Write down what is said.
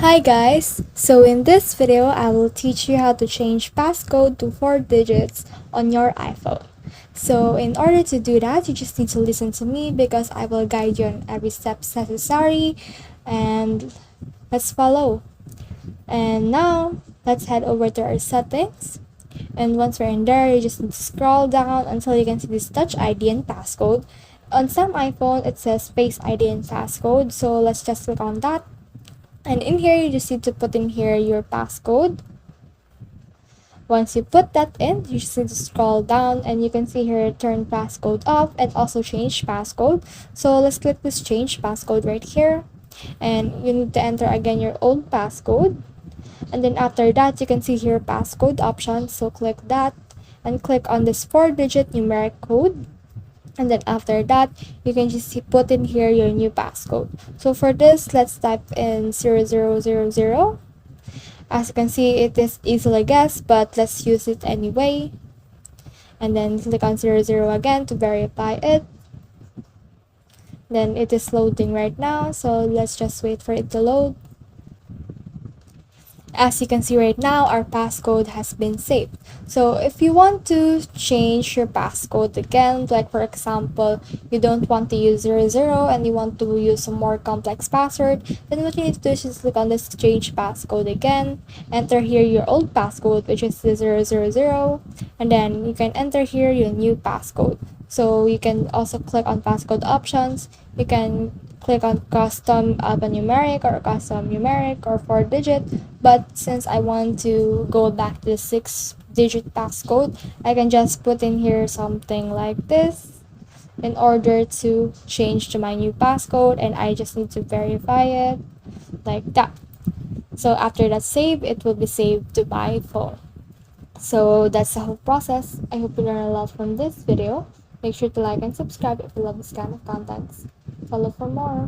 Hi guys! So in this video, I will teach you how to change passcode to 4 digits on your iPhone. So in order to do that, you just need to listen to me because I will guide you on every step necessary, and let's follow. And now, let's head over to our settings. And once we're in there, you just need to scroll down until you can see this Touch ID and passcode. On some iPhone, it says Face ID and passcode, so let's just click on that. And in here, you just need to put in here your passcode. Once you put that in, you just need to scroll down and you can see here turn passcode off and also change passcode. So let's click this change passcode right here. And you need to enter again your old passcode. And then after that, you can see here passcode options. So click that and click on this 4-digit numeric code. And then after that, you can just put in here your new passcode. So for this, let's type in 0000. As you can see, it is easily guessed, but let's use it anyway. And then click on 00 again to verify it. Then it is loading right now, so let's just wait for it to load. As you can see right now, our passcode has been saved. So if you want to change your passcode again, like for example, you don't want to use 00 and you want to use a more complex password, then what you need to do is just click on this change passcode again, enter here your old passcode, which is the 000, and then you can enter here your new passcode. So you can also click on passcode options. You can click on custom alphanumeric or custom numeric or 4-digit, but since I want to go back to the 6-digit passcode, I can just put in here something like this in order to change to my new passcode, and I just need to verify it like that. So after that save, it will be saved to my phone. So that's the whole process. I hope you learn a lot from this video. Make sure to like and subscribe if you love this kind of content. Follow for more.